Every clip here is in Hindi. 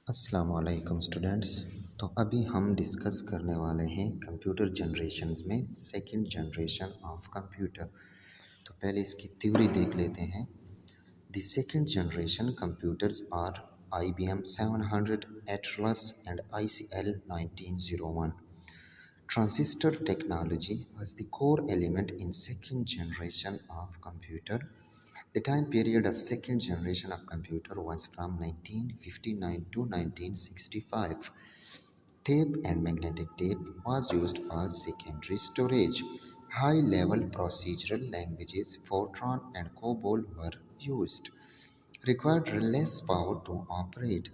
अस्सलामुअलैकुम स्टूडेंट्स। तो अभी हम डिस्कस करने वाले हैं कंप्यूटर जनरेशन्स में सेकंड जनरेशन ऑफ कंप्यूटर। तो पहले इसकी थ्योरी देख लेते हैं। The second generation computers are IBM 700 Atlas and ICL 1901. Transistor technology was the core element in second generation of computer. The time period of second generation of computer was from 1959 to 1965. Tape and magnetic tape was used for secondary storage. High-level procedural languages Fortran and COBOL were used. Required less power to operate.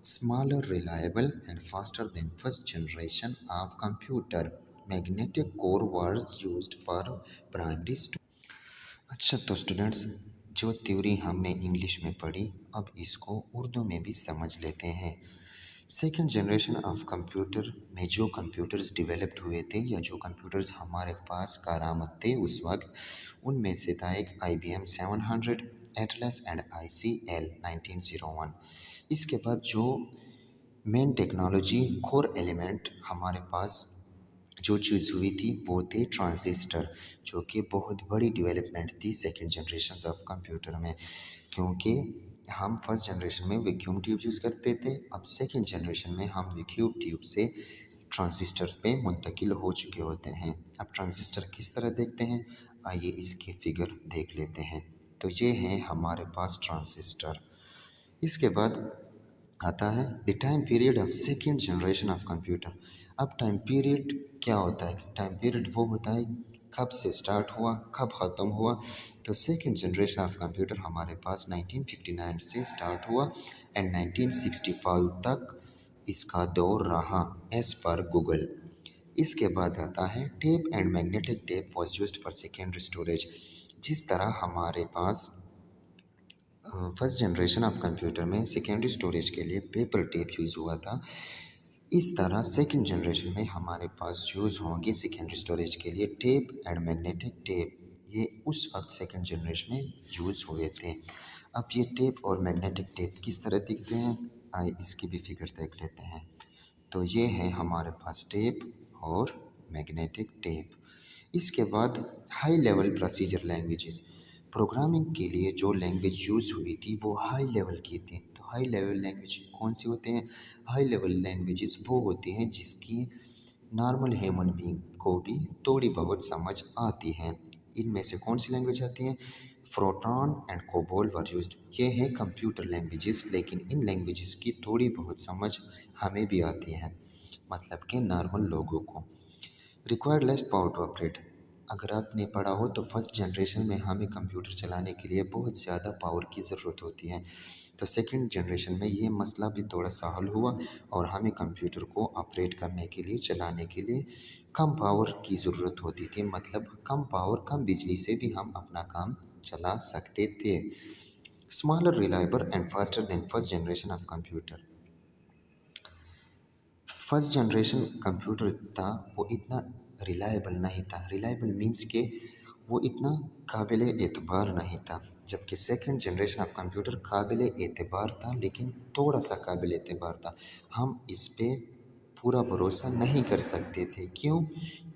Smaller, reliable and faster than first generation of computer. Magnetic core was used for primary storage. अच्छा तो स्टूडेंट्स, जो थ्योरी हमने इंग्लिश में पढ़ी अब इसको उर्दू में भी समझ लेते हैं। सेकेंड जनरेशन ऑफ कंप्यूटर में जो कंप्यूटर्स डेवलप्ड हुए थे या जो कंप्यूटर्स हमारे पास कारामद थे उस वक्त, उनमें से था एक IBM 700 एटलस एंड ICL 1901। इसके बाद जो मेन टेक्नोलॉजी कोर एलिमेंट हमारे पास जो चीज़ हुई थी वो थे ट्रांजिस्टर, जो कि बहुत बड़ी डेवलपमेंट थी सेकंड जनरेशन ऑफ कंप्यूटर में, क्योंकि हम फर्स्ट जनरेशन में वैक्यूम ट्यूब यूज़ करते थे। अब सेकंड जनरेशन में हम वैक्यूम ट्यूब से ट्रांजिस्टर पे मुंतकिल हो चुके होते हैं। अब ट्रांजिस्टर किस तरह देखते हैं, आइए इसके फिगर देख लेते हैं। तो ये हैं हमारे पास ट्रांजिस्टर। इसके बाद आता है the time period of second generation of computer. अब टाइम पीरियड क्या होता है? टाइम पीरियड वो होता है कब से स्टार्ट हुआ कब ख़त्म हुआ। तो सेकेंड जनरेशन ऑफ कंप्यूटर हमारे पास 1959 से स्टार्ट हुआ एंड 1965 तक इसका दौर रहा एज़ पर गूगल। इसके बाद आता है tape and magnetic tape was used for secondary storage. जिस तरह हमारे पास फर्स्ट जनरेशन ऑफ कंप्यूटर में सेकेंडरी स्टोरेज के लिए पेपर टेप यूज़ हुआ था, इस तरह सेकंड जनरेशन में हमारे पास यूज़ होंगे सेकेंडरी स्टोरेज के लिए टेप एंड मैग्नेटिक टेप। ये उस वक्त सेकंड जनरेशन में यूज़ हुए थे। अब ये टेप और मैग्नेटिक टेप किस तरह दिखते हैं, आइए इसकी भी फिगर देख लेते हैं। तो ये है हमारे पास टेप और मैग्नेटिक टेप। इसके बाद high level procedure languages, programming के लिए जो लैंग्वेज यूज़ हुई थी वो हाई लेवल की थी। तो हाई लेवल लैंग्वेज कौन सी होते हैं? हाई लेवल लैंग्वेजेस वो होती हैं जिसकी नॉर्मल ह्यूमन बीइंग को भी थोड़ी बहुत समझ आती हैं। इनमें से कौन सी लैंग्वेज आती हैं? Fortran and COBOL were used. ये हैं कंप्यूटर लैंग्वेजेस, लेकिन इन लैंग्वेजेस की थोड़ी बहुत समझ हमें भी आती है, मतलब कि नॉर्मल लोगों को। Required less power to operate. अगर आपने पढ़ा हो तो फर्स्ट जनरेशन में हमें कंप्यूटर चलाने के लिए बहुत ज़्यादा पावर की ज़रूरत होती है। तो सेकंड जनरेशन में ये मसला भी थोड़ा सा हल हुआ और हमें कंप्यूटर को ऑपरेट करने के लिए चलाने के लिए कम पावर की ज़रूरत होती थी, मतलब कम पावर कम बिजली से भी हम अपना काम चला सकते थे। Smaller, reliable and faster than first generation of computer. First generation computer था वो इतना रिलायबल नहीं था। रिलायबल मीन्स के वो इतना काबिल एतबार नहीं था, जबकि सेकंड जनरेशन ऑफ कंप्यूटर काबिल एतबार था, लेकिन थोड़ा सा काबिल एतबार था। हम इस पे पूरा भरोसा नहीं कर सकते थे। क्यों?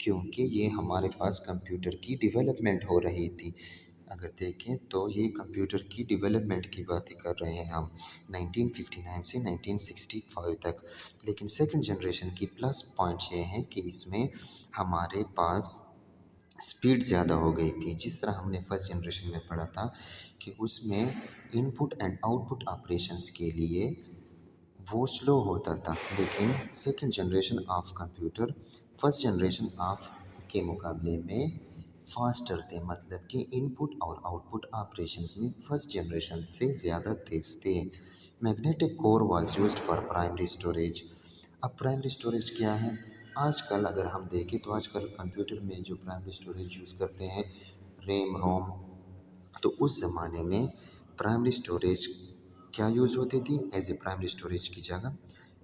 क्योंकि ये हमारे पास कंप्यूटर की डेवलपमेंट हो रही थी। अगर देखें तो ये कंप्यूटर की डेवलपमेंट की बातें कर रहे हैं हम 1959 से 1965 तक। लेकिन सेकंड जनरेशन की प्लस पॉइंट ये है कि इसमें हमारे पास स्पीड ज़्यादा हो गई थी। जिस तरह हमने फर्स्ट जनरेशन में पढ़ा था कि उसमें इनपुट एंड आउटपुट ऑपरेशंस के लिए वो स्लो होता था, लेकिन second generation of computer first generation of के मुकाबले में फास्टर थे, मतलब कि इनपुट और आउटपुट ऑपरेशंस में फर्स्ट जनरेशन से ज़्यादा तेज़ थे। Magnetic core was used for primary storage. अब प्राइमरी स्टोरेज क्या है? आजकल अगर हम देखें तो आजकल कंप्यूटर में जो प्राइमरी स्टोरेज यूज़ करते हैं रैम रोम, तो उस ज़माने में प्राइमरी स्टोरेज क्या यूज़ होती थी? एज ए प्राइमरी स्टोरेज की जगह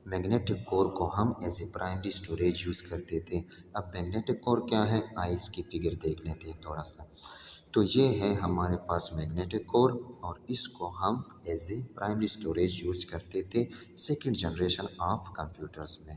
मैग्नेटिक कोर को हम as a primary storage use करते थे। अब मैग्नेटिक कोर क्या है, आइए इसकी फिगर देख लेते हैं थोड़ा सा। तो ये है हमारे पास मैग्नेटिक कोर और इसको हम as a primary storage use करते थे सेकंड जनरेशन ऑफ कंप्यूटर्स में।